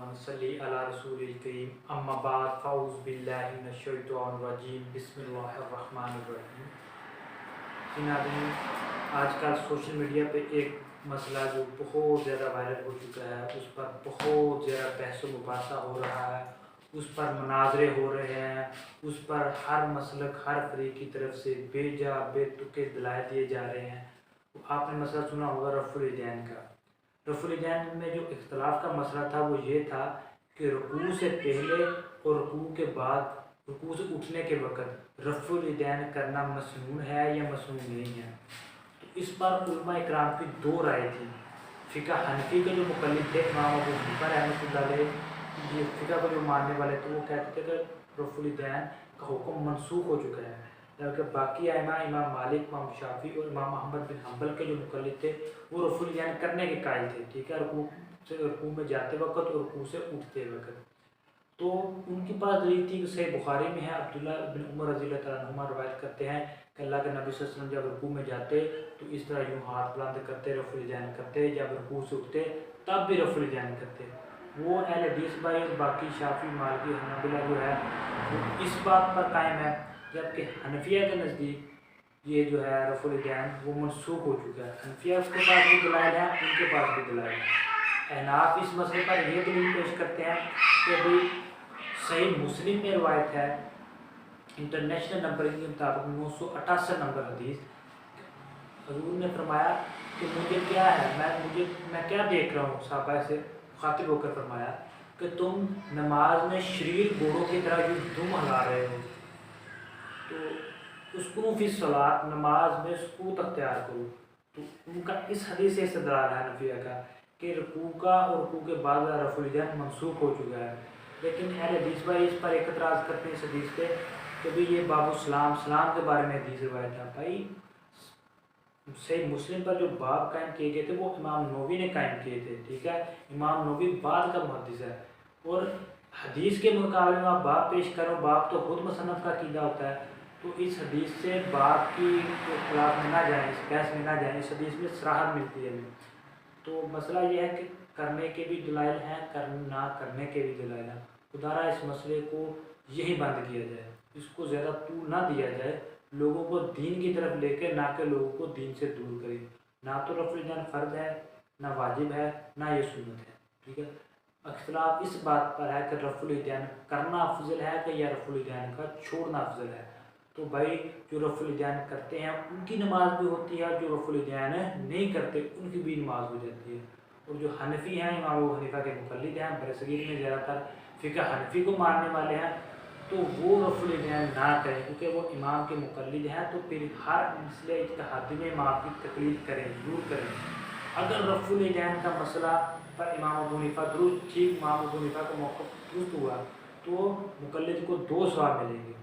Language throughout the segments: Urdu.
اللہم صلی علی رسول الکریم اما بعد فاعوذ باللہ من الشیطان الرجیم بسم اللہ الرحمن الرحیم۔ ناظرین، آج کل سوشل میڈیا پہ ایک مسئلہ جو بہت زیادہ وائرل ہو چکا ہے، اس پر بہت زیادہ بحث و مباحثہ ہو رہا ہے، اس پر مناظرے ہو رہے ہیں، اس پر ہر مسلک ہر فریق کی طرف سے بے جا بے تکے دلائل دیے جا رہے ہیں۔ آپ نے مسئلہ سنا ہوگا رفع الیدین کا۔ رفع الیدین میں جو اختلاف کا مسئلہ تھا وہ یہ تھا کہ رکوع سے پہلے اور رکوع کے بعد، رکوع سے اٹھنے کے وقت رفع الیدین کرنا مسنون ہے یا مسنون نہیں ہے۔ تو اس پر علماء اکرام کی دو رائے تھی۔ فقہ حنفی کے جو مقلد تھے امام ابو حنیفہ رحمۃ اللہ علیہ، یہ فقہ کو جو ماننے والے تھے، وہ کہتے تھے کہ رفع الیدین کا حکم منسوخ ہو چکا ہے، جبکہ باقی ائمہ امام مالک، امام شافعی اور امام احمد بن حنبل کے جو مقلد تھے وہ رفع الیدین کرنے کے قائل تھے، ٹھیک ہے، رکوع میں جاتے وقت اور رکوع سے اٹھتے وقت۔ تو ان کی بات دلیل تھی کہ صحیح بخاری میں ہے، عبداللہ بن عمر رضی اللہ تعالیٰ عنہما روایت کرتے ہیں کہ اللہ کے نبی صلی اللہ علیہ وسلم جب رکوع میں جاتے تو اس طرح یوں ہاتھ بلند کرتے، رفع الیدین کرتے، جب رکوع سے اٹھتے تب بھی رفع الیدین کرتے۔ وہ اہل حدیث بھائی اور باقی شافعی مالکی حنابلہ جو ہے وہ اس بات پر قائم ہے، جبکہ حنفیہ کے نزدیک یہ جو ہے رفع الیدین وہ منسوخ ہو چکا ہے۔ حنفیہ کے پاس بھی دلائل ہے، ان کے پاس بھی دلائل ہے۔ احناف اس مسئلے پر یہ دلیل پیش کرتے ہیں کہ بھئی صحیح مسلم میں روایت ہے، انٹرنیشنل نمبرنگ کے مطابق 968 نمبر حدیث، حضور نے فرمایا کہ مجھے کیا ہے، میں کیا دیکھ رہا ہوں، صحابہ سے مخاطب ہو کر فرمایا کہ تم نماز میں شریر گھوڑوں کی طرح جو دم ہلا رہے ہو، تو اسکنوا فی الصلاۃ، نماز میں سکوت اختیار کرو۔ تو ان کا اس حدیث سے استدلال ہے حنفیہ کا کہ رکوع کا اور رکوع کے بعد رفع الیدین منسوخ ہو چکا ہے۔ لیکن اہل حدیث بھائی اس پر ایک اعتراض کرتے ہیں اس حدیث پہ کہ بھئی یہ باب السلام، سلام کے بارے میں حدیث روایت ہے۔ بھائی صحیح مسلم پر جو باب قائم کیے گئے تھے وہ امام نووی نے قائم کیے تھے، ٹھیک ہے، امام نووی بعد کا محدث ہے، اور حدیث کے مقابلے میں آپ باب پیش کرو، باب تو خود مصنف کا عقیدہ ہوتا ہے، تو اس حدیث سے باب کی خلاف میں نہ جائیں، اس بحث میں نہ جائیں، اس حدیث میں صراحت ملتی ہے ہمیں۔ تو مسئلہ یہ ہے کہ کرنے کے بھی دلائل ہیں، نہ کرنے کے بھی دلائل ہیں۔ خدارا اس مسئلے کو یہی بند کیا جائے، اس کو زیادہ طول نہ دیا جائے، لوگوں کو دین کی طرف لے کے، نہ کہ لوگوں کو دین سے دور کرے۔ نہ تو رفع الیدین فرض ہے، نہ واجب ہے، نہ یہ سنت ہے، ٹھیک ہے۔ اختلاف اس بات پر ہے کہ رفع الیدین کرنا افضل ہے کہ یا رفع الیدین کا چھوڑنا افضل ہے۔ تو بھائی جو رفع الیدین کرتے ہیں ان کی نماز بھی ہوتی ہے، جو رفع الیدین نہیں کرتے ان کی بھی نماز ہو جاتی ہے۔ اور جو حنفی ہیں، امام ابو حنیفہ کے مقلد ہیں، برصغیر میں زیادہ تر فقہ حنفی کو ماننے والے ہیں، تو وہ رفع الیدین نہ کریں، کیونکہ وہ امام کے مقلد ہیں، تو پھر ہر مسئلہ اجتہادی میں امام کی تقلید کریں، ضرور کریں۔ اگر رفع الیدین کا مسئلہ پر امام ابو حنیفہ درست، ٹھیک، امام ابو حنیفہ کا موقف درست ہوا تو مقلد کو 2 ثواب ملیں گے،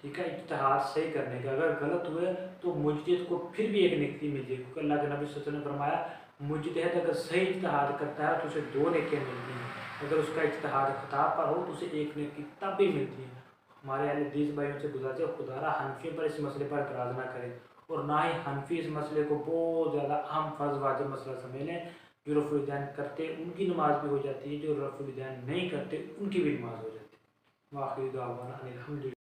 ٹھیک ہے، اجتہاد صحیح کرنے کا۔ اگر غلط ہوئے تو مجتہد کو پھر بھی ایک نیکی مل جائے، کیونکہ اللہ کے نبی صلی اللہ علیہ وسلم نے فرمایا مجتہد اگر صحیح اجتہاد کرتا ہے تو اسے 2 نیکیاں ملتی ہیں، اگر اس کا اجتہاد خطا پر ہو تو اسے 1 نیکی تب بھی ملتی ہے۔ ہمارے اہل حدیث بھائیوں سے گزارش ہے خدارا حنفیوں پر اس مسئلے پر اعتراض نہ کریں، اور نہ ہی حنفی اس مسئلے کو بہت زیادہ اہم فرض واجب مسئلہ سمجھ لیں۔ جو رفع الیدین کرتے ان کی نماز بھی ہو جاتی ہے، جو رفع الیدین نہیں کرتے ان کی بھی نماز ہو جاتی ہے۔ وآخر دعوانا ان الحمد للہ۔